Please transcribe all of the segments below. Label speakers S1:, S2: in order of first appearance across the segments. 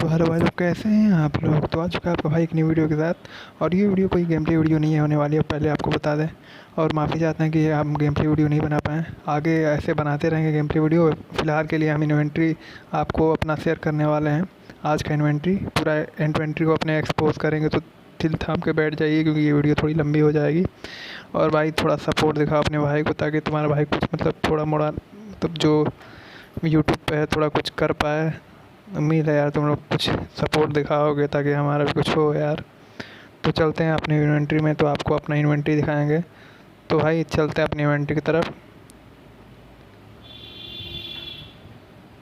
S1: तो हेलो भाई लोग, कैसे हैं आप लोग। तो आ चुका है आपका भाई एक नई वीडियो के साथ। और ये वीडियो कोई गेम प्ले वीडियो नहीं है होने वाली है, पहले आपको बता दें। और माफ़ी चाहते हैं कि हम गेम प्ले वीडियो नहीं बना पाएँ, आगे ऐसे बनाते रहेंगे गेम प्ले वीडियो। फ़िलहाल के लिए हम इन्वेंट्री आपको अपना शेयर करने वाले हैं। आज का इन्वेंट्री पूरा इन्वेंट्री को अपने एक्सपोज करेंगे, तो दिल थाम के बैठ जाइए क्योंकि ये वीडियो थोड़ी लंबी हो जाएगी। और भाई थोड़ा सपोर्ट दिखाओ अपने भाई को, ताकि तुम्हारा भाई कुछ मतलब थोड़ा मोड़ा मतलब जो यूट्यूब पे है थोड़ा कुछ कर पाए। उम्मीद है यार तुम लोग कुछ सपोर्ट दिखाओगे ताकि हमारा भी कुछ हो यार। तो चलते हैं अपनी इन्वेंट्री में, तो आपको अपना इन्वेंट्री दिखाएंगे। तो भाई चलते हैं अपनी इन्वेंट्री की तरफ।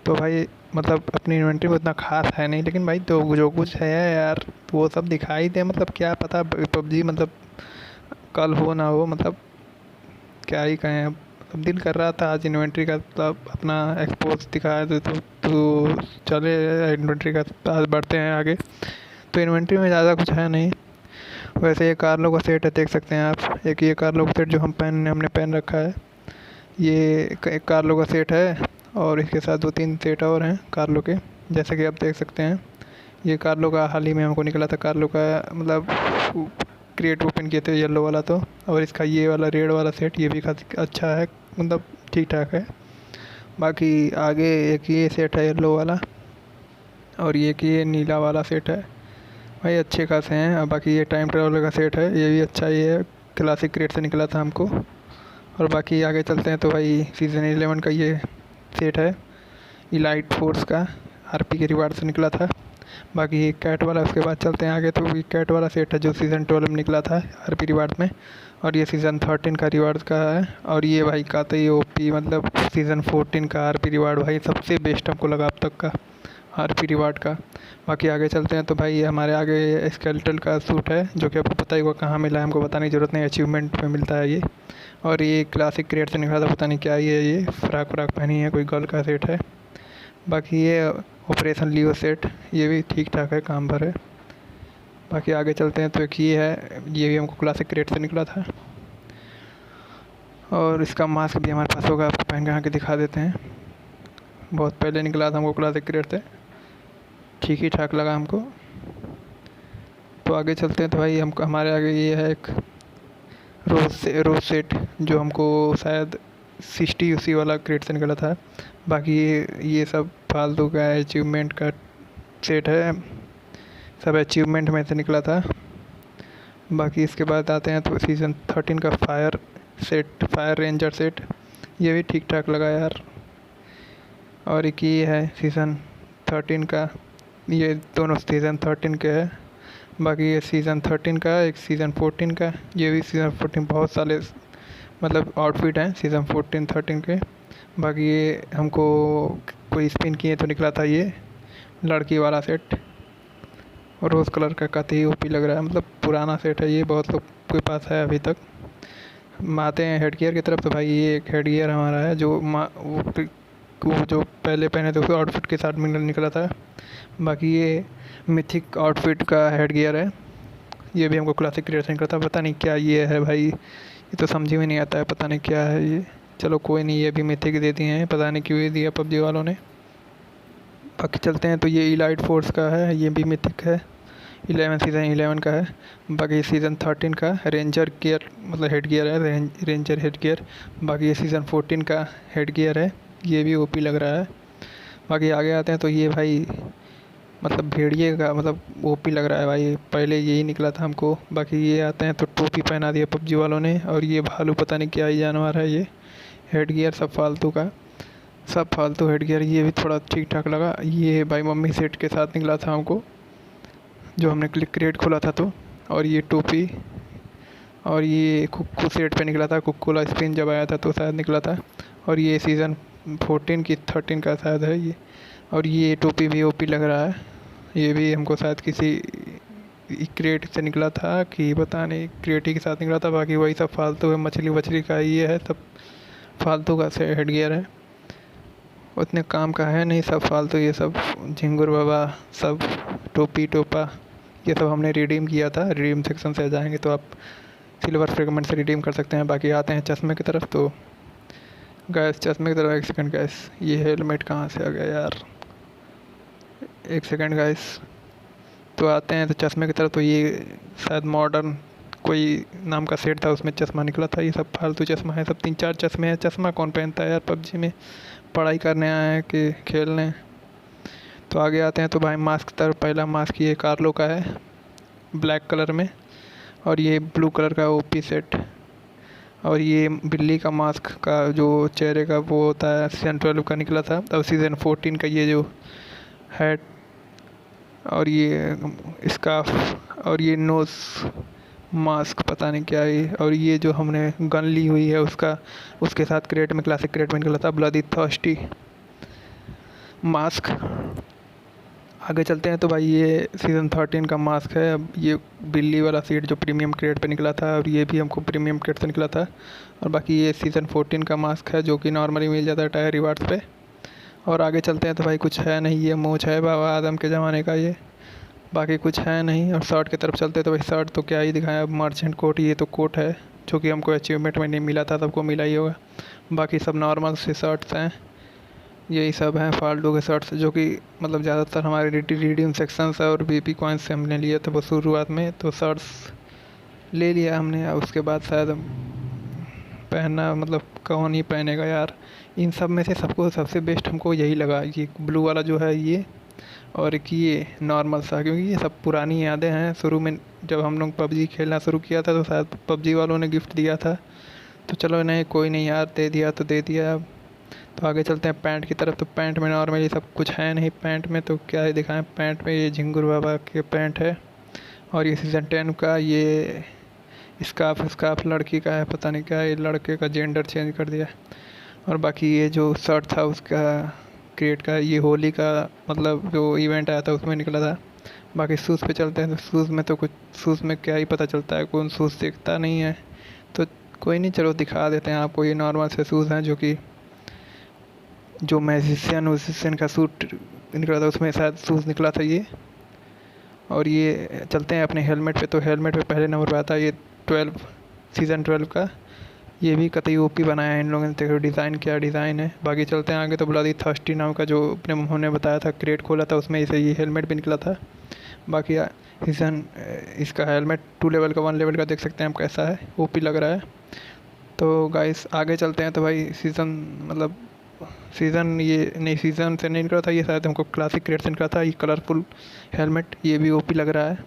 S1: तो भाई मतलब अपनी इन्वेंट्री में उतना खास है नहीं, लेकिन भाई तो जो कुछ है यार वो सब दिखाई दे। मतलब क्या पता पबजी मतलब कल हो ना हो, मतलब क्या ही कहें अब। अब दिल कर रहा था आज इन्वेंट्री का मतलब अपना एक्सपोज दिखाया तो चले इन्वेंट्री का आज बढ़ते हैं आगे। तो इन्वेंट्री में ज़्यादा कुछ है नहीं। वैसे ये कार्लो का सेट है, देख सकते हैं आप। एक ये कार्लो का सेट जो हमने पहन रखा है, ये एक कार्लो का सेट है। और इसके साथ दो तीन सेट और हैं कार्लो के, जैसे कि आप देख सकते हैं। ये कार्लो का हाल ही में हमको निकला था, कार्लो का मतलब क्रिएट ओपन किए थे येलो वाला तो। और इसका ये वाला रेड वाला सेट ये भी काफ़ी अच्छा है, मतलब ठीक ठाक है। बाकी आगे एक ये सेट है येलो वाला, और ये कि ये नीला वाला सेट है। भाई अच्छे खासे हैं। और बाकी ये टाइम ट्रेवलर का सेट है, ये भी अच्छा ही है, क्लासिक क्रेट से निकला था हमको। और बाकी आगे चलते हैं तो भाई सीज़न 11 का ये सेट है, इलाइट फोर्स का, आरपी के रिवार्ड से निकला था। बाकी ये कैट वाला, उसके बाद चलते हैं आगे। तो ये कैट वाला सेट है जो सीज़न 12 में निकला था आरपी रिवार्ड में। और ये सीज़न 13 का रिवार्ड का है। और ये भाई का तो ये ओपी मतलब सीज़न 14 का आरपी रिवार्ड भाई सबसे बेस्ट हमको लगा अब तक का आरपी रिवार्ड का। बाकी आगे चलते हैं तो भाई ये हमारे आगे स्केलेटल का सूट है, जो कि आपको पता ही होगा कहाँ मिला है, हमको बताने की ज़रूरत नहीं, अचीवमेंट में मिलता है ये। और ये क्लासिक क्रिएट से निकला था, पता नहीं क्या ये फ्राक व्राक पहनी है, कोई गर्ल का सेट है। बाकी ये ऑपरेशन लियो सेट, ये भी ठीक ठाक है, काम भर है। बाकी आगे चलते हैं तो एक ये है, ये भी हमको क्लासिक क्रिएट से निकला था। और इसका मास्क भी हमारे पास होगा, आपको पहन के आके दिखा देते हैं। बहुत पहले निकला था हमको क्लासिक क्रिएट से, ठीक ही ठाक लगा हमको। तो आगे चलते हैं तो भाई हमको हमारे आगे ये है एक रोज सेट, जो हमको शायद 60 यूसी वाला क्रेट से निकला था। बाकी ये सब फालतू का अचीवमेंट का सेट है, सब अचीवमेंट में से निकला था। बाकी इसके बाद आते हैं तो सीज़न 13 का fire set, fire ranger set, ये भी ठीक ठाक लगा यार। और एक ये है सीज़न 13 का, ये दोनों सीज़न 13 के है। बाकी ये सीज़न 13 का, एक सीज़न 14 का, ये भी सीज़न 14, बहुत सारे मतलब आउटफिट हैं सीज़न 14 13 के। बाकी ये हमको कोई स्पिन किए तो निकला था ये लड़की वाला सेट, और रोज़ कलर का काफ़ी ओपी लग रहा है, मतलब पुराना सेट है ये, बहुत लोग के पास है अभी तक। आते हैं हेड गियर की तरफ। तो भाई ये एक हेड गियर हमारा है, जो वो जो पहले पहने थे उस आउटफिट के साथ निकला था। बाकी ये मिथिक आउटफिट का हेड गियर है, ये भी हमको क्लासिक क्रिएशन करता, पता नहीं क्या ये है भाई, ये तो समझ में नहीं आता है, पता नहीं क्या है ये। चलो कोई नहीं, ये भी मिथिक दे दिए हैं, पता नहीं क्यों दिया पबजी वालों ने। बाकी चलते हैं तो ये इलाइट फोर्स का है, ये भी मिथिक है, 11 सीज़न 11 का है। बाकी सीज़न 13 का रेंजर गियर मतलब हेड गियर है, रेंजर हेड गियर। बाकी ये सीज़न 14 का हेड गियर है, ये भी ओपी लग रहा है। बाकी आगे आते हैं तो ये भाई मतलब भेड़िए का मतलब ओपी लग रहा है भाई, पहले यही निकला था हमको। बाकी ये आते हैं तो टोपी पहना दिया पबजी वालों ने। और ये भालू पता नहीं क्या ही जानवर है ये, हेड गियर सब फालतू का, सब फालतू हेड गियर। ये भी थोड़ा ठीक ठाक लगा। ये भाई मम्मी सेट के साथ निकला था हमको, जो हमने क्रिएट खोला था तो। और ये टोपी, और ये कुक्कू सेट पे निकला था, कुक्कू वाला स्पिन जब आया था तो शायद निकला था। और ये सीज़न 14 की 13 का शायद है ये। और ये टोपी भी ओपी लग रहा है, ये भी हमको शायद किसी क्रिएट से निकला था कि पता नहीं, क्रिएट ही के साथ निकला था। बाकी वही सब फालतू है, मछली वछली का ये है, सब फालतू का से हेड गियर है, उतने काम का है नहीं, सब फालतू ये सब झिंगुर बाबा सब टोपी टोपा ये सब हमने रिडीम किया था। रिडीम सेक्शन से जाएंगे तो आप सिल्वर फ्रेगमेंट से रिडीम कर सकते हैं। बाकी आते हैं चश्मे की तरफ। तो गैस चश्मे की तरफ, एक सेकंड गैस, ये हेलमेट कहाँ से आ गया यार, एक सेकंड गाइस। तो आते हैं तो चश्मे की तरफ। तो ये शायद मॉडर्न कोई नाम का सेट था, उसमें चश्मा निकला था। ये सब फालतू चश्मा है, सब 3-4 चश्मे हैं। चश्मा कौन पहनता है यार पबजी में? पढ़ाई करने आए हैं कि खेलने? तो आगे आते हैं तो भाई मास्क की तरफ। पहला मास्क ये कार्लो का है, ब्लैक कलर में। और ये ब्लू कलर का ओपी सेट। और ये बिल्ली का मास्क का जो चेहरे का वो होता है, सीज़न 12 का निकला था। और सीज़न 14 का ये जो हैट और ये स्कार्फ और ये नोज मास्क पता नहीं क्या है। और ये जो हमने गन ली हुई है उसका, उसके साथ क्रेट में, क्लासिक क्रेट में निकला था, ब्लडी थर्स्टी मास्क। आगे चलते हैं तो भाई ये सीज़न 13 का मास्क है। अब ये बिल्ली वाला सीट जो प्रीमियम क्रेट पे निकला था, और ये भी हमको प्रीमियम क्रेट से निकला था। और बाकी ये सीज़न 14 का मास्क है जो कि नॉर्मली मिल जाता है टायर रिवार्ड्स पे। और आगे चलते हैं तो भाई कुछ है नहीं, ये मूंछ है बाबा आदम के ज़माने का ये, बाकी कुछ है नहीं। और शर्ट की तरफ चलते हैं तो भाई शर्ट तो क्या ही दिखाया, अब मर्चेंट कोट, ये तो कोट है जो कि हमको अचीवमेंट में नहीं मिला था, सबको मिला ही होगा। बाकी सब नॉर्मल से शर्ट्स हैं, यही सब हैं फालतू के शर्ट्स जो कि मतलब ज़्यादातर हमारे रिडीम सेक्शंस और बीपी कॉइन्स से हमने लिए थे वो शुरुआत में। तो शर्ट्स ले लिया हमने, और उसके बाद शायद पहनना मतलब कौन ही पहनेगा यार। इन सब में से सबको सबसे बेस्ट हमको यही लगा, ये ब्लू वाला जो है ये, और एक ये नॉर्मल सा, क्योंकि ये सब पुरानी यादें हैं। शुरू में जब हम लोग पबजी खेलना शुरू किया था तो शायद पबजी वालों ने गिफ्ट दिया था। तो चलो नहीं कोई नहीं यार, दे दिया तो दे दिया। तो आगे चलते हैं पैंट की तरफ। तो पैंट में नॉर्मली सब कुछ है नहीं। पैंट में तो क्या ही दिखाएं, पैंट में ये झिंगुर बाबा के पैंट है। और ये सीज़न 10 का ये स्कार्फ, स्कार्फ लड़की का है, पता नहीं क्या है, ये लड़के का जेंडर चेंज कर दिया। और बाकी ये जो शर्ट था उसका क्रिएट का, ये होली का मतलब जो इवेंट आया था उसमें निकला था। बाकी शूज़ पे चलते हैं तो शूज़ में तो कुछ, शूज़ में क्या ही पता चलता है, कौन शूज़ दिखता नहीं है। तो कोई नहीं, चलो दिखा देते हैं आपको। ये नॉर्मल से शूज़ हैं जो कि जो मैजिशियन का सूट निकला था उसमें शायद शूज़ निकला था ये। और ये चलते हैं अपने हेलमेट पे। तो हेलमेट पे पहले नंबर पे आता है ये 12 सीज़न 12 का, ये भी कतई ओपी बनाया है इन लोगों ने। देखो डिज़ाइन, क्या डिज़ाइन है। बाकी चलते हैं आगे तो ब्लडी थर्स्टी नाम का जो अपने उन्होंने बताया था, क्रिएट खोला था उसमें इसे ये हेलमेट भी निकला था। बाकी सीज़न इसका हेलमेट 2 लेवल का, 1 लेवल का देख सकते हैं हम कैसा है, ओपी लग रहा है। तो गाइस आगे चलते हैं तो भाई सीज़न मतलब सीज़न ये नहीं, सीज़न से नहीं निकला था ये, शायद हमको क्लासिक क्रिएट से निकला था। ये कलरफुल हेलमेट, ये भी ओपी लग रहा है।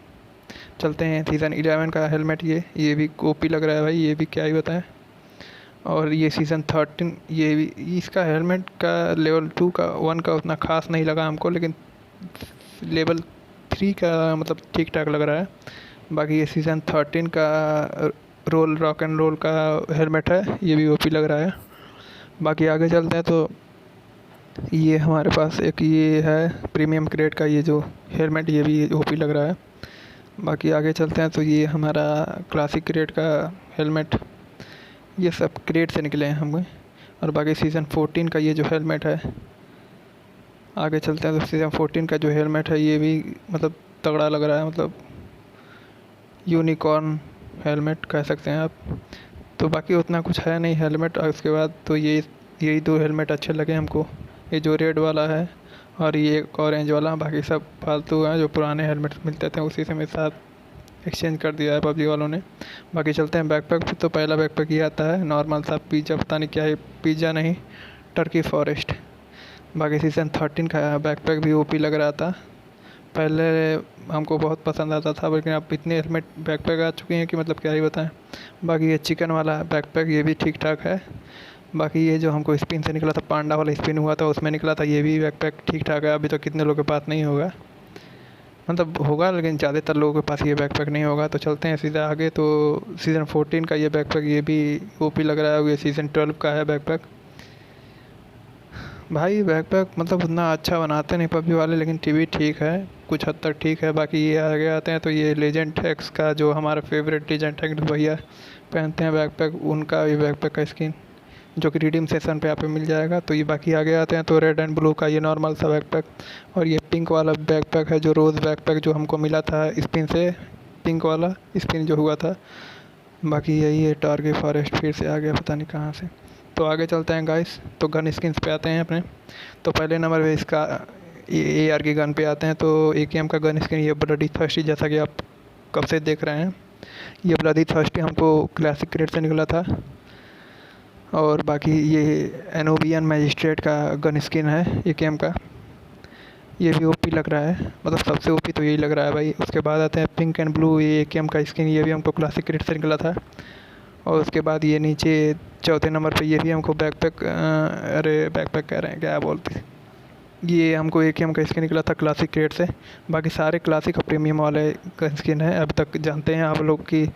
S1: चलते हैं सीज़न 11 का हेलमेट, ये भी ओपी लग रहा है भाई, ये भी क्या ही बताएं। और ये सीज़न 13, ये भी इसका हेलमेट का लेवल 2 का 1 का उतना खास नहीं लगा हमको, लेकिन लेवल 3 का मतलब ठीक ठाक लग रहा है। बाकी ये सीज़न 13 का रोल रॉक एंड रोल का हेलमेट है, ये भी ओपी लग रहा है। बाकी आगे चलते हैं तो ये हमारे पास एक ये है प्रीमियम ग्रेड का ये जो हेलमेट, ये भी ओपी लग रहा है। बाकी आगे चलते हैं तो ये हमारा क्लासिक ग्रेड का हेलमेट, ये सब क्रेट से निकले हैं हमें। और बाकी सीज़न 14 का ये जो हेलमेट है, आगे चलते हैं तो सीज़न 14 का जो हेलमेट है ये भी मतलब तगड़ा लग रहा है, मतलब यूनिकॉर्न हेलमेट कह सकते हैं आप। तो बाकी उतना कुछ है नहीं हेलमेट। और उसके बाद तो यही 2 हेलमेट अच्छे लगे हमको, ये जो रेड वाला है और ये एक ऑरेंज वाला। बाकी सब फालतू हैं, जो पुराने हेलमेट मिलते थे उसी से मेरे साथ एक्सचेंज कर दिया है पबजी वालों ने। बाकी चलते हैं बैकपैक पे। तो पहला बैकपैक ये आता है नॉर्मल सा पिज़्ज़ा, पता नहीं क्या है, पिज़्ज़ा नहीं, टर्की फॉरेस्ट। बाकी सीज़न 13 का बैकपैक भी ओपी लग रहा था, पहले हमको बहुत पसंद आता था, लेकिन अब इतने हेलमेट बैकपैक आ चुके हैं कि मतलब क्या ही बताएं। बाकी ये चिकन वाला बैकपैक, ये भी ठीक ठाक है। बाकी ये जो हमको स्पिन से निकला था, पांडा वाला स्पिन हुआ था उसमें निकला था, ये भी बैकपैक ठीक ठाक है। अभी तो कितने लोगों के पास नहीं होगा, मतलब होगा लेकिन ज़्यादातर लोगों के पास ये बैकपैक नहीं होगा। तो चलते हैं सीधा आगे। तो सीज़न 14 का ये बैकपैक, ये भी ओपी लग रहा है। ये सीज़न 12 का है बैकपैक। भाई बैकपैक मतलब उतना अच्छा बनाते नहीं पबजी वाले, लेकिन टीवी ठीक है, कुछ हद तक ठीक है। बाकी ये आगे आते हैं तो ये लेजेंड एक्स का जो हमारा फेवरेट लेजेंड एक्स भैया पहनते हैं बैकपैक, उनका भी बैकपैक का स्किन जो कि रिडीम सेशन पे यहाँ पे मिल जाएगा। तो ये बाकी आगे आते हैं तो रेड एंड ब्लू का ये नॉर्मल सा बैकपैक, और ये पिंक वाला बैकपैक है जो रोज़ बैकपैक जो हमको मिला था स्पिन से, पिंक वाला स्पिन जो हुआ था। बाकी यही है टारगे फॉरेस्ट, फिर से आ गया पता नहीं कहाँ से। तो आगे चलते हैं गाइस। तो गन स्किन्स पे आते हैं अपने। तो पहले नंबर पे इसका AR की गन पे आते हैं तो AKM का गन स्किन ये ब्लडी थर्स्टी, जैसा कि आप कब से देख रहे हैं। ये ब्लडी थर्स्टी हमको क्लासिक क्रेट से निकला था। और बाकी ये एनोबियन मैजिस्ट्रेट का गन स्किन है AKM का, ये भी ओपी लग रहा है, मतलब सबसे ओपी तो यही लग रहा है भाई। उसके बाद आते हैं पिंक एंड ब्लू, ये AKM का स्किन, ये भी हमको क्लासिक क्रेट से निकला था। और उसके बाद ये नीचे चौथे नंबर पे ये भी हमको बैकपैक, अरे बैकपैक कह रहे हैं, क्या बोलते हैं, ये हमको AKM का स्किन निकला था क्लासिक क्रेट से। बाकी सारे क्लासिक और प्रीमियम वाले का स्किन है। अब तक जानते हैं आप लोग कि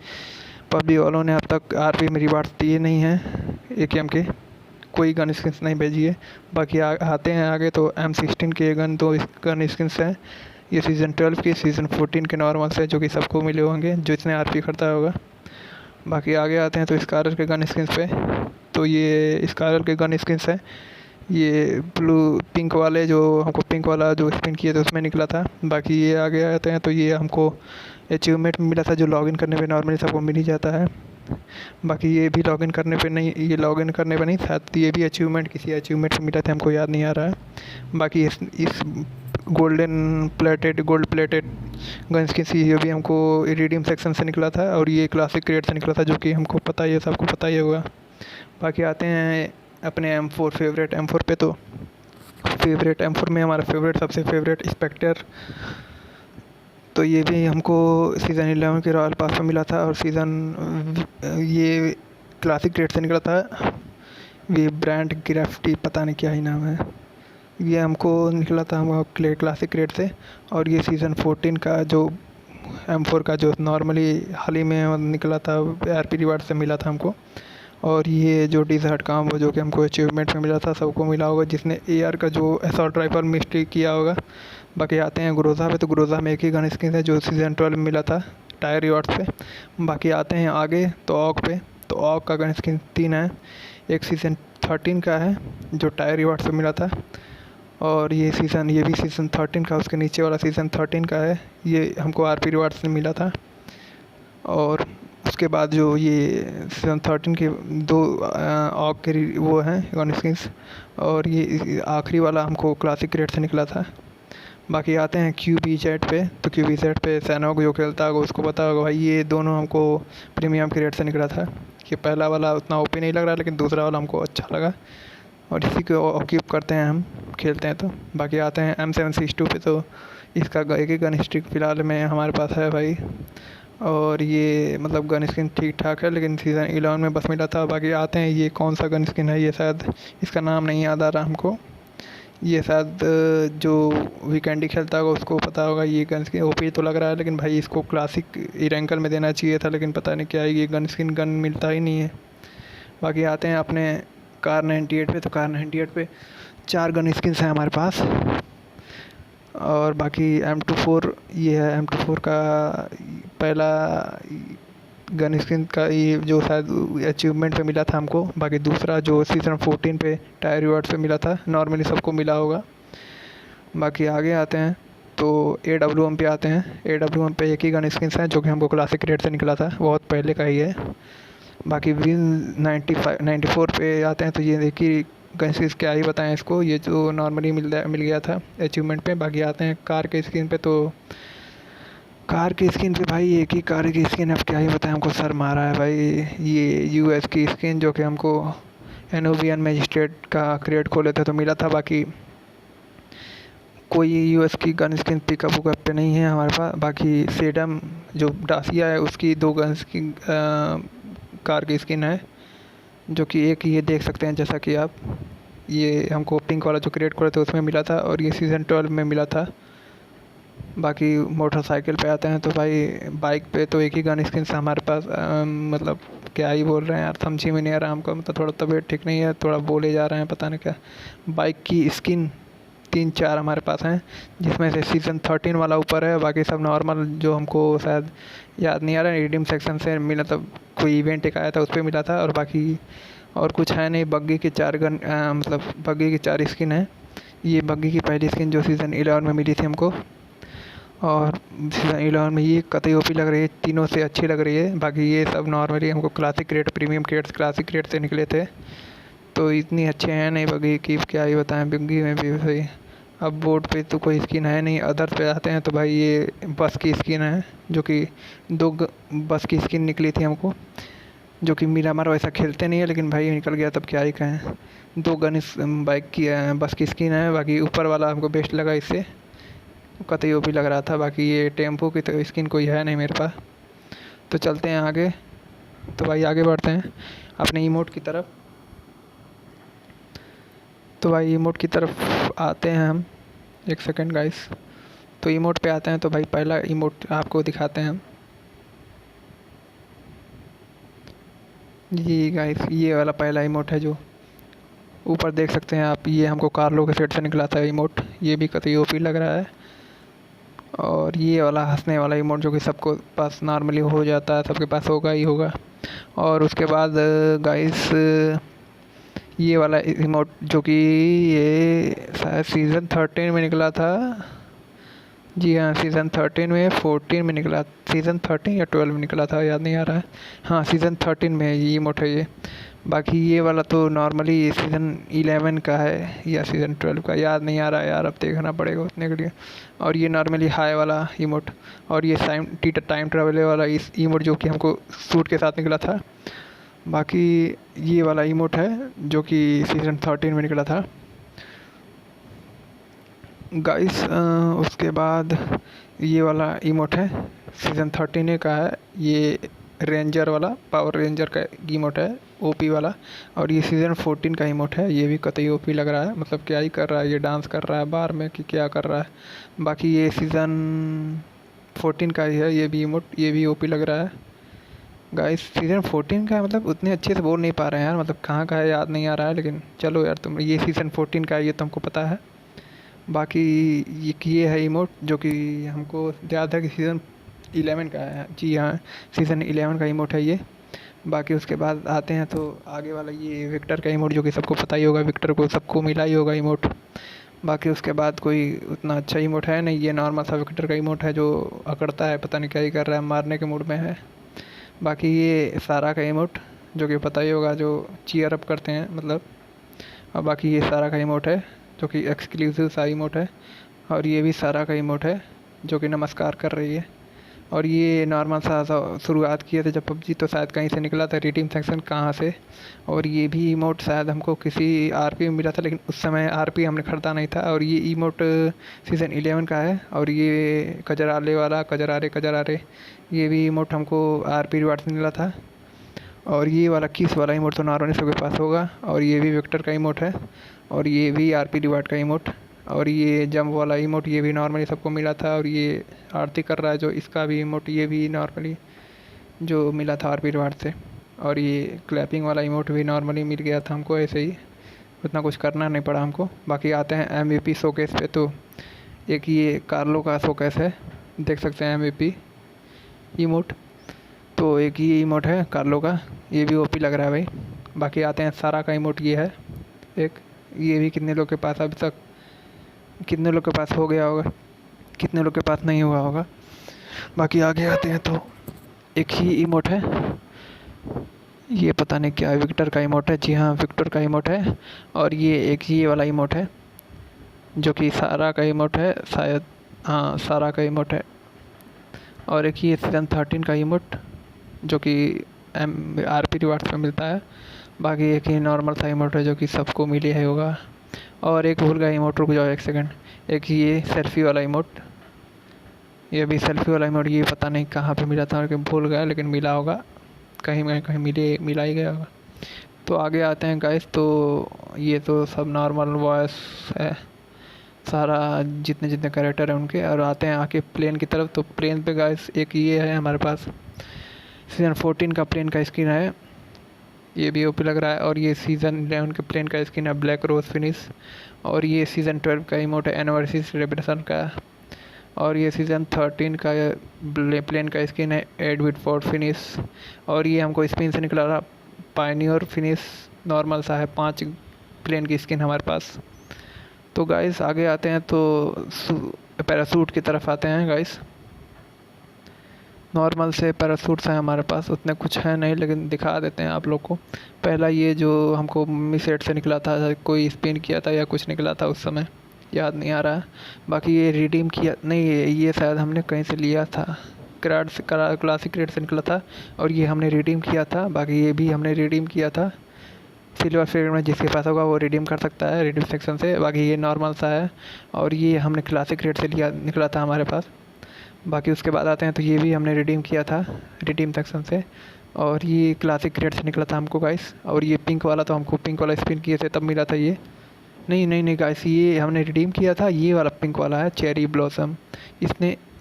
S1: पबजी वालों ने अब तक RP में रिवार्ड्स दिए नहीं हैं AKM के, कोई गन स्किन्स नहीं भेजी है। बाकी आते हैं आगे तो M16 के गन, तो गन स्किन्स हैं। ये सीज़न 12 के, सीज़न 14 के नॉर्मल से, जो कि सबको मिले होंगे जो इसने RP करता होगा। बाकी आगे आते हैं तो स्कारर के गन स्किन्स पे, तो ये स्कारर के गन स्किन्स हैं। ये ब्लू पिंक वाले, जो हमको पिंक वाला जो स्पिन किए थे उसमें निकला था। बाकी ये आगे आते हैं तो ये हमको अचीवमेंट में मिला था, जो लॉगिन करने पे नॉर्मली सबको मिल ही जाता है। बाकी ये भी लॉगिन करने पे नहीं, ये लॉगिन करने पे नहीं, साथ ये भी अचीवमेंट किसी अचीवमेंट पे मिला था, हमको याद नहीं आ रहा है। बाकी इस गोल्ड प्लेटेड गन स्किन सी, ये भी हमको रिडीम सेक्शन से निकला था। और ये क्लासिक क्रेट से निकला था, जो कि हमको पता ही है, सबको पता ही होगा। बाकी आते हैं अपने M4 फेवरेट M4 पे, तो फेवरेट M4 में हमारा फेवरेट, सबसे फेवरेट स्पेक्टर, तो ये भी हमको सीज़न 11 के रॉयल पास में मिला था। और ये क्लासिक क्रेट से निकला था। ये ब्रांड ग्राफ्टी, पता नहीं क्या ही नाम है, ये हमको निकला था हम क्लासिक क्रेट से। और ये सीज़न 14 का जो M4 का जो नॉर्मली हाल ही में निकला था, RP रिवार्ड से मिला था हमको। और ये जो डिज़र्ट काम हो, जो कि हमको अचीवमेंट में मिला था, सबको मिला होगा जिसने AR का जो असॉल्ट राइफल मिस्ट्री किया होगा। बाकी आते हैं ग्रोज़ा पे, तो ग्रोज़ा में एक ही गन स्किन है जो सीज़न 12 में मिला था टायर रिवार्ड्स पे। बाकी आते हैं आगे तो ऑक पे, तो ऑक का गन स्किन 3 है। एक सीज़न 13 का है जो टायर रिवार्ड्स पे मिला था, और ये भी सीज़न 13 का, उसके नीचे वाला सीज़न 13 का है, ये हमको RP रिवार्ड्स से मिला था। और उसके बाद जो ये सीज़न 13 के 2 ऑक के वो हैं गन स्किन्स, और ये आखिरी वाला हमको क्लासिक क्रेट से निकला था। बाकी आते हैं QBZ पे, तो QBZ पे सैनोक जो खेलता होगा उसको पता होगा भाई, ये दोनों हमको प्रीमियम क्रेट से निकला था। कि पहला वाला उतना ओपी नहीं लग रहा, लेकिन दूसरा वाला हमको अच्छा लगा, और इसी को ऑक्यूप करते हैं हम, खेलते हैं तो। बाकी आते हैं M762 पे, तो इसका एक ही गन स्टिक फ़िलहाल में हमारे पास है भाई। और ये मतलब गन स्किन ठीक ठाक है, लेकिन सीज़न 11 में बस मिला था। बाकी आते हैं ये कौन सा गन स्किन है, ये शायद इसका नाम नहीं याद आ रहा हमको, ये शायद जो वीकेंडी खेलता होगा उसको पता होगा। ये गन स्किन ओपी तो लग रहा है, लेकिन भाई इसको क्लासिक रैंकल में देना चाहिए था, लेकिन पता नहीं क्या है, ये गन मिलता ही नहीं है। बाकी आते हैं अपने कार 98 पे, तो कार 98 पे 4 गन स्किन्स हैं हमारे पास। और बाकी M24, ये है M24 का पहला गन स्किन का, ये जो शायद अचीवमेंट पे मिला था हमको। बाकी दूसरा जो सीज़न 14 पे टायर रिवार्ड से मिला था, नॉर्मली सबको मिला होगा। बाकी आगे आते हैं तो AWM पे आते हैं। AWM पे एक ही गन स्किन्स हैं जो कि हमको क्लासिक रेट से निकला था, बहुत पहले का ही है। बाकी विन 94 पे आते हैं, तो ये एक ही गन स्किन, क्या ही बताएं इसको, ये जो नॉर्मली मिल गया था अचीवमेंट पे। बाकी आते हैं कार के स्किन पे, तो कार की स्किन पे भाई एक ही कार की स्किन, अब क्या ही बताएं, हमको सर मारा है भाई। ये US की स्किन जो कि हमको एनोबियन मैजिस्ट्रेट का क्रिएट खोले थे तो मिला था। बाकी कोई US की गन स्किन पिकअप उकअप पे नहीं है हमारे पास। बाकी सेडम जो डासिया है उसकी 2 गन स्किन कार की स्किन है, जो कि एक ये देख सकते हैं जैसा कि आप, ये हमको पिंक वाला जो क्रिएट खोले थे उसमें मिला था, और ये सीज़न 12 में मिला था। बाकी मोटरसाइकिल पे आते हैं, तो भाई बाइक पे तो एक ही गन स्किन से हमारे पास, मतलब क्या ही बोल रहे हैं यार, समझ में नहीं आ रहा हमको, मतलब थोड़ा तबीयत ठीक नहीं है, थोड़ा बोले जा रहे हैं, पता नहीं क्या। बाइक की स्किन 3-4 हमारे पास हैं, जिसमें से सीज़न 13 वाला ऊपर है, बाकी सब नॉर्मल जो हमको शायद याद नहीं आ रहा है, रिडीम सेक्शन से मिला, तब कोई इवेंट एक आया था उस पर मिला था। और बाकी और कुछ है नहीं। बग्गी की 4 गन, मतलब बग्गी की 4 स्किन है। ये बग्गी की पहली स्किन जो सीज़न 11 में मिली थी हमको, और सीज़न 11 में ये कतई ओपी लग रही है, तीनों से अच्छी लग रही है। बाकी ये सब नॉर्मली हमको classic crate, premium crates classic crate से निकले थे, तो इतनी अच्छे हैं नहीं बग्गी की, क्या ही बताएं, बग्गी में भी भाई अब बोर्ड पे तो कोई स्किन है नहीं। अदर्स पे आते हैं तो भाई ये बस की स्किन है, जो कि बस की स्किन निकली थी हमको, जो कि मिरामार वैसा खेलते नहीं है, लेकिन भाई निकल गया तब क्या ही कहें। 2 गन इस बाइक की बस की स्किन है। बाकी ऊपर वाला हमको बेस्ट लगा, इससे कतई ओपी लग रहा था। बाकी ये टेम्पो की तो स्किन कोई है नहीं मेरे पास। तो चलते हैं आगे। तो भाई आगे बढ़ते हैं अपने इमोट की तरफ। तो भाई इमोट की तरफ आते हैं हम। एक सेकंड गाइस। तो इमोट पे आते हैं तो भाई पहला इमोट आपको दिखाते हैं हम। ये गाइस ये वाला पहला इमोट है, जो ऊपर देख सकते हैं आप। ये हमको कार्लो के सेट से निकला था इमोट। ये भी कतई ओपी लग रहा है। और ये वाला हंसने वाला इमोट, जो कि सबको पास नॉर्मली हो जाता है, सबके पास होगा ही होगा। और उसके बाद गाइस ये वाला इमोट, जो कि ये शायद सीज़न 13 में निकला था। जी हाँ, सीज़न 13 में 14 में निकला। सीज़न 13 या 12 में निकला था, याद नहीं आ रहा है। हाँ, सीज़न 13 में है ये इमोट है ये। बाकी ये वाला तो नॉर्मली सीज़न 11 का है या सीज़न 12 का, याद नहीं आ रहा है यार, अब देखना पड़ेगा उतने के लिए। और ये नॉर्मली हाई वाला इमोट। और ये टाइम ट्रैवल वाला इस इमोट, जो कि हमको सूट के साथ निकला था। बाकी ये वाला इमोट है, जो कि सीज़न 13 में निकला था गाइस। उसके बाद ये वाला इमोट है, सीज़न 13 का है। ये रेंजर वाला, पावर रेंजर का इमोट है, ओपी वाला। और ये सीज़न 14 का इमोट है। ये भी कतई ओपी लग रहा है, मतलब क्या ही कर रहा है ये, डांस कर रहा है बार में कि क्या कर रहा है। बाकी ये सीज़न 14 का ही है ये भी इमोट, ये भी ओपी लग रहा है गाइस। सीज़न 14 का है, मतलब उतने अच्छे से बोल नहीं पा रहे हैं यार, मतलब कहाँ का है याद नहीं आ रहा है। लेकिन चलो यार, तुम ये सीज़न 14 का है ये तो हमको पता है। बाकी ये है इमोट, जो कि हमको याद है कि सीज़न 11 का है। जी हाँ, सीज़न 11 का इमोट है ये। बाकी उसके बाद आते हैं तो आगे वाला ये विक्टर का इमोट, जो कि सबको पता ही होगा, विक्टर को सबको मिला ही होगा इमोट। बाकी उसके बाद कोई उतना अच्छा इमोट है नहीं। ये नॉर्मल सा विक्टर का इमोट है, जो अकड़ता है, पता नहीं क्या ही कर रहा है, मारने के मूड में है। बाकी ये सारा का इमोट, जो कि पता ही होगा, जो चीयर अप करते हैं मतलब। और बाकी ये सारा का इमोट है, जो कि एक्सक्लूसिव सा इमोट है। और ये भी सारा का इमोट है, जो कि नमस्कार कर रही है। और ये नॉर्मल सा शुरुआत किए थे जब पबजी, तो शायद कहीं से निकला था, रिडीम सेक्शन कहाँ से। और ये भी इमोट शायद हमको किसी आरपी में मिला था, लेकिन उस समय आरपी हमने ख़रीदा नहीं था। और ये इमोट सीज़न 11 का है। और ये कजराले वाला, कजरारे कजरारे, ये भी इमोट हमको आरपी रिवार्ड से मिला था। और ये वाला किस वाला इमोट तो नॉर्मली सबके पास होगा। और ये भी वेक्टर का इमोट है। और ये भी आरपी रिवार्ड का इमोट। और ये जंप वाला इमोट, ये भी नॉर्मली सबको मिला था। और ये आरती कर रहा है जो, इसका भी इमोट ये भी नॉर्मली जो मिला था आरपी रिवार्ड से। और ये क्लैपिंग वाला इमोट भी नॉर्मली मिल गया था हमको, ऐसे ही उतना कुछ करना नहीं पड़ा हमको। बाकी आते हैं MVP शोकेस पे। तो एक ये कार्लो का शोकेस है, देख सकते हैं MVP इमोट। तो एक ये इमोट है कार्लो का, ये भी ओपी लग रहा है भाई। बाकी आते हैं सारा का इमोट, ये है एक। ये भी कितने लोग के पास अभी तक, कितने लोग के पास हो गया होगा, कितने लोग के पास नहीं हुआ होगा। बाकी आगे आते हैं तो एक ही इमोट है, ये पता नहीं क्या है, विक्टर का इमोट है। जी हाँ, विक्टर का इमोट है। और ये एक ये वाला इमोट है, जो कि सारा का इमोट है शायद। हाँ, सारा का इमोट है। और एक ये सीज़न 13 का इमोट, जो कि आरपी रिवार्ड्स में मिलता है। बाकी एक ही नॉर्मल सा इमोट है, जो कि सबको मिले है होगा। और एक भूल गया इमोट, रुक जाओ एक सेकंड। एक ये सेल्फी वाला इमोट, ये भी सेल्फी वाला इमोट, ये पता नहीं कहाँ पे मिला था, भूल गया, लेकिन मिला होगा कहीं ना कहीं, मिला ही गया होगा। तो आगे आते हैं गाइस। तो ये तो सब नॉर्मल वॉइस है सारा, जितने जितने कैरेक्टर हैं उनके। और आते हैं आके प्लेन की तरफ। तो प्लेन पे गाइस एक ये है हमारे पास, सीज़न 14 का प्लेन का स्किन है, ये भी ओपी लग रहा है। और ये सीज़न 11 के प्लेन का स्किन है, ब्लैक रोज फिनिश। और ये सीज़न 12 का इमोट है, एनिवर्सरी सेलिब्रेशन का। और ये सीज़न 13 का प्लेन का स्किन है, एडविट फोर्ट फिनिश। और ये हमको स्पिन से निकला रहा पायनियर फिनिश, नॉर्मल सा है। 5 प्लेन की स्किन हमारे पास। तो गाइस आगे आते हैं तो पैरासूट की तरफ आते हैं गाइस। नॉर्मल से पैरासूट्स हैं हमारे पास, उतने कुछ है नहीं, लेकिन दिखा देते हैं आप लोग को। पहला ये जो हमको मिस सेट से निकला था, कोई स्पिन किया था या कुछ निकला था उस समय, याद नहीं आ रहा। बाकी ये रिडीम किया नहीं, ये शायद हमने कहीं से लिया था, क्लासिक क्रेड से निकला था और ये हमने रिडीम किया था। बाकी ये भी हमने रिडीम किया था। सिल्वर फ्रेगमेंट में जिसके पास होगा वो रिडीम कर सकता है रिडीम सेक्शन से। बाकी ये नॉर्मल सा है और ये हमने क्लासिक रेट से लिया निकला था हमारे पास। बाकी उसके बाद आते हैं तो ये भी हमने रिडीम किया था रिडीम सेक्शन से और ये क्लासिक रेट से निकला था हमको गाइस। और ये पिंक वाला तो हमको पिंक वाला स्पिन किए थे तब मिला था ये। नहीं नहीं नहीं गाइस, ये हमने रिडीम किया था, ये वाला पिंक वाला है चेरी ब्लॉसम।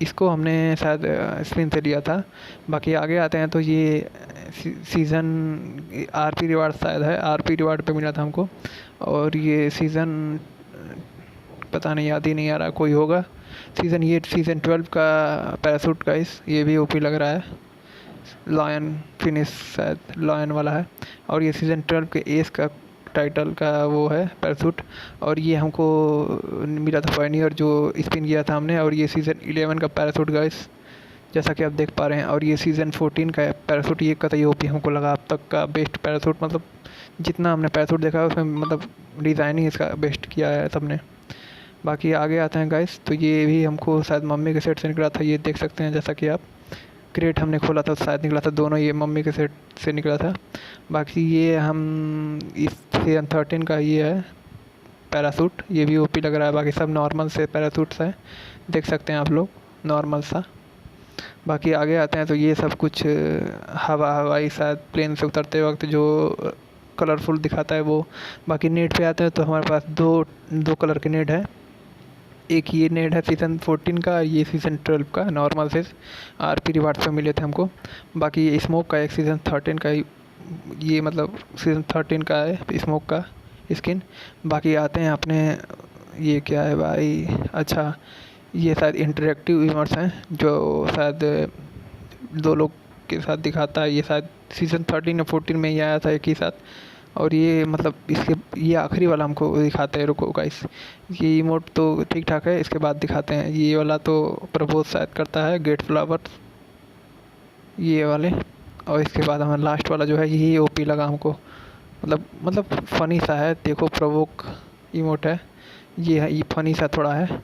S1: इसको हमने शायद स्पिन से लिया था। बाकी आगे आते हैं तो ये सीज़न आरपी रिवार्ड शायद है, आरपी रिवार्ड पे मिला था हमको। और ये सीज़न पता नहीं, याद ही नहीं आ रहा, कोई होगा ये सीज़न 12 का पैरासूट गाइस। ये भी ओपी लग रहा है, लॉयन फिनिश शायद लॉयन वाला है। और ये सीज़न 12 के एस का टाइटल का वो है पैरासूट। और ये हमको मिला था पायनियर जो स्पिन किया था हमने। और ये सीज़न 11 का पैरासूट गाइस, जैसा कि आप देख पा रहे हैं। और ये सीज़न 14 का पैरासूट, ये कतई ओपी हमको लगा अब तक का बेस्ट पैरासूट। मतलब जितना हमने पैरासूट देखा है उसमें मतलब डिज़ाइन ही इसका बेस्ट किया है सबने। बाकी आगे आते हैं गाइस तो ये भी हमको शायद मम्मी के सेट से निकला था, ये देख सकते हैं जैसा कि आप। क्रेट हमने खोला था शायद निकला था, दोनों ये मम्मी के सेट से निकला था। बाकी ये हम इस सीज़न 13 का ये है पैरासूट, ये भी ओपी लग रहा है। बाकी सब नॉर्मल से पैरासूट्स हैं, देख सकते हैं आप लोग, नॉर्मल सा। बाकी आगे आते हैं तो ये सब कुछ हवाई शायद प्लेन से उतरते वक्त जो कलरफुल दिखाता है वो। बाकी नेट पे आते हैं तो हमारे पास दो कलर के नेट है। एक ये नेट है सीज़न 14 का, ये सीज़न 12 का नॉर्मल से आरपी रिवार्ड्स पे मिले थे हमको। बाकी ये स्मोक का एक सीज़न 13 का, ये मतलब सीज़न 13 का है स्मोक का स्किन। बाकी आते हैं अपने, ये क्या है भाई, अच्छा ये शायद इंटरेक्टिव इमोट्स हैं जो शायद दो लोग के साथ दिखाता है। ये शायद सीज़न 13 या 14 में ही आया था एक ही साथ। और ये मतलब इसके ये आखिरी वाला हमको दिखाते हैं, रुको गाइस, ये इमोट तो ठीक ठाक है, इसके बाद दिखाते हैं। ये वाला तो प्रपोज शायद करता है गेट फ्लावर्स, ये वाले। और इसके बाद हमारा लास्ट वाला जो है यही ओपी लगा हमको, मतलब फ़नी सा है, देखो प्रोवोक इमोट है ये, है ये फ़नी सा थोड़ा है,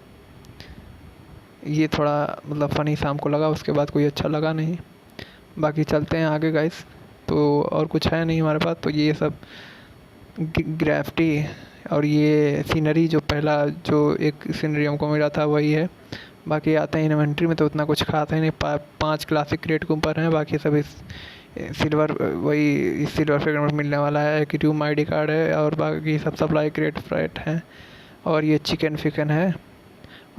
S1: ये थोड़ा मतलब फ़नी सा हमको लगा, उसके बाद कोई अच्छा लगा नहीं। बाकी चलते हैं आगे गाइस, तो और कुछ है नहीं हमारे पास। तो ये सब ग्राफिटी और ये सीनरी, जो पहला जो एक सीनरी हमको मिला था वही है। बाकी आते हैं इन्वेंट्री में तो उतना कुछ खास है नहीं, 5 क्लासिक क्रेट के ऊपर हैं। बाकी सब इस सिल्वर, वही सिल्वर फ्रेगमेंट मिलने वाला है, एक रूम आईडी कार्ड है और बाकी सब सप्लाई क्रेट फ्रेट हैं। और ये चिकन फिकन है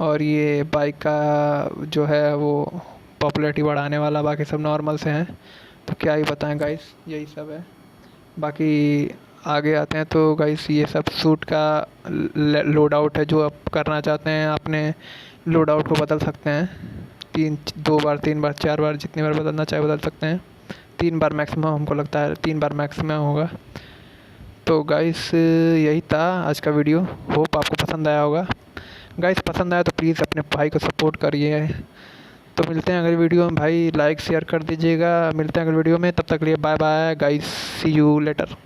S1: और ये बाइक का जो है वो पॉपुलैरिटी बढ़ाने वाला। बाकी सब नॉर्मल से हैं, तो क्या ही बताएं गाइस, यही सब है। बाकी आगे आते हैं तो गाइस ये सब सूट का लोड आउट है, जो आप करना चाहते हैं अपने लोड आउट को बदल सकते हैं। 2 बार 3 बार 4 बार जितनी बार बदलना चाहे बदल सकते हैं। 3 बार मैक्सिमम हमको लगता है, 3 बार मैक्सिमम होगा। तो गाइस यही था आज का वीडियो, होप आपको पसंद आया होगा। गाइस पसंद आया तो प्लीज़ अपने भाई को सपोर्ट करिए। तो मिलते हैं अगली वीडियो में भाई, लाइक शेयर कर दीजिएगा। मिलते हैं अगली वीडियो में, तब तक के लिए bye bye guys, see you letter.